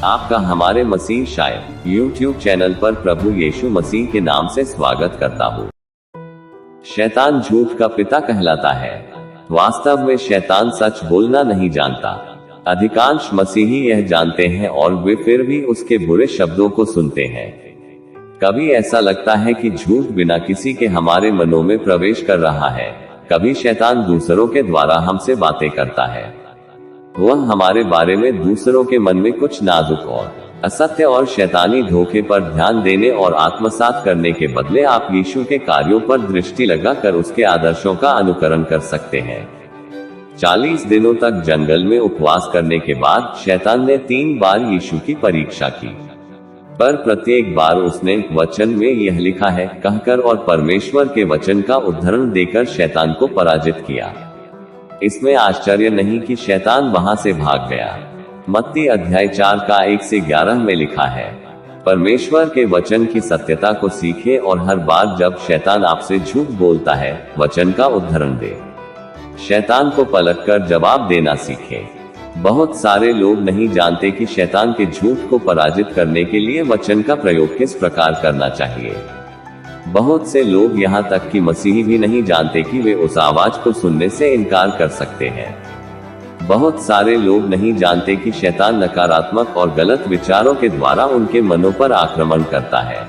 आपका हमारे मसीह शायर YouTube चैनल पर प्रभु यीशु मसीह के नाम से स्वागत करता हूँ। शैतान झूठ का पिता कहलाता है। वास्तव में शैतान सच बोलना नहीं जानता। अधिकांश मसीही यह जानते हैं और वे फिर भी उसके बुरे शब्दों को सुनते हैं। कभी ऐसा लगता है कि झूठ बिना किसी के हमारे मनों में प्रवेश कर रहा है। कभी शैतान दूसरों के द्वारा हमसे बातें करता है। वह हमारे बारे में दूसरों के मन में कुछ नाजुक और असत्य और शैतानी धोखे पर ध्यान देने और आत्मसात करने के बदले आप यीशु के कार्यों पर दृष्टि लगाकर उसके आदर्शों का अनुकरण कर सकते हैं। 40 दिनों तक जंगल में उपवास करने के बाद शैतान ने 3 बार यीशु की परीक्षा की, पर प्रत्येक बार उसने वचन में यह लिखा है कहकर और परमेश्वर के वचन का उद्धरण देकर शैतान को पराजित किया। इसमें आश्चर्य नहीं कि शैतान वहां से भाग गया। मत्ती अध्याय 4 का 1 से 11 में लिखा है, परमेश्वर के वचन की सत्यता को सीखे और हर बार जब शैतान आपसे झूठ बोलता है, वचन का उद्धरण दे। शैतान को पलटकर जवाब देना सीखे। बहुत सारे लोग नहीं जानते कि शैतान के झूठ को पराजित करने के लिए वचन का प्रयोग किस प्रकार करना चाहिए। बहुत से लोग यहाँ तक कि मसीही भी नहीं जानते कि वे उस आवाज को सुनने से इनकार कर सकते हैं। बहुत सारे लोग नहीं जानते कि शैतान नकारात्मक और गलत विचारों के द्वारा उनके मनों पर आक्रमण करता है।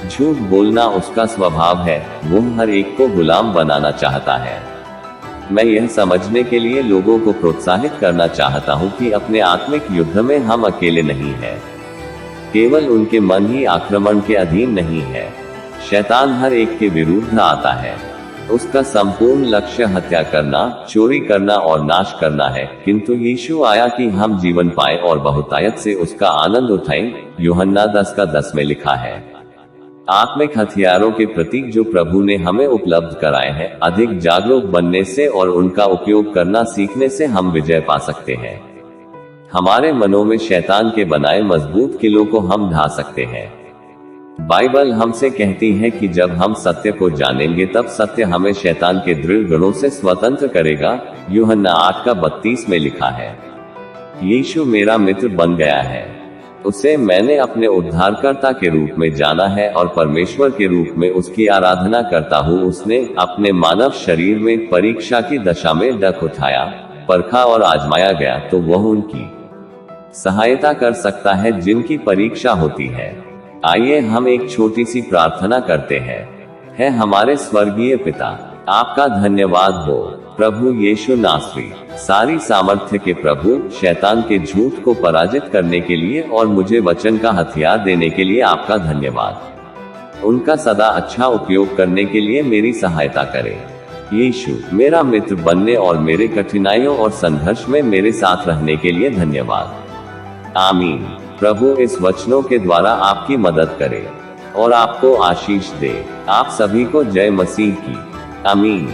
झूठ बोलना उसका स्वभाव है। वो हर एक को गुलाम बनाना चाहता है। मैं यह समझने के लिए लोगों को प्रोत्साहित करना चाहता हूँ कि अपने आत्मिक युद्ध में हम अकेले नहीं हैं। केवल उनके मन ही आक्रमण के अधीन नहीं है। शैतान हर एक के विरुद्ध आता है। उसका संपूर्ण लक्ष्य हत्या करना, चोरी करना और नाश करना है, किंतु यीशु आया कि हम जीवन पाएं और बहुतायत से उसका आनंद उठाएं। यूहन्ना 10 का 10 में लिखा है। आत्मिक हथियारों के प्रतीक जो प्रभु ने हमें उपलब्ध कराए हैं, अधिक जागरूक बनने से और उनका उपयोग करना सीखने से हम विजय पा सकते हैं। हमारे मनों में शैतान के बनाए मजबूत किलों को हम ढा सकते हैं। बाइबल हमसे कहती है कि जब हम सत्य को जानेंगे तब सत्य हमें शैतान के दृढ़ गणों से स्वतंत्र करेगा। यूहन्ना 8 का 32 में लिखा है। यीशु मेरा मित्र बन गया है। उसे मैंने अपने उद्धारकर्ता के रूप में जाना है और परमेश्वर के रूप में उसकी आराधना करता हूँ। उसने अपने मानव शरीर में परीक्षा की दशा में डक उठाया, परखा और आजमाया गया, तो वह उनकी सहायता कर सकता है जिनकी परीक्षा होती है। आइए हम एक छोटी सी प्रार्थना करते हैं। है हमारे स्वर्गीय पिता, आपका धन्यवाद हो प्रभु यीशु नासरी, सारी सामर्थ्य के प्रभु, शैतान के झूठ को पराजित करने के लिए और मुझे वचन का हथियार देने के लिए आपका धन्यवाद। उनका सदा अच्छा उपयोग करने के लिए मेरी सहायता करें। यीशु मेरा मित्र बनने और मेरे कठिनाइयों और संघर्ष में मेरे साथ रहने के लिए धन्यवाद। आमीन। प्रभु इस वचनों के द्वारा आपकी मदद करे और आपको आशीष दे। आप सभी को जय मसीह की। आमीन।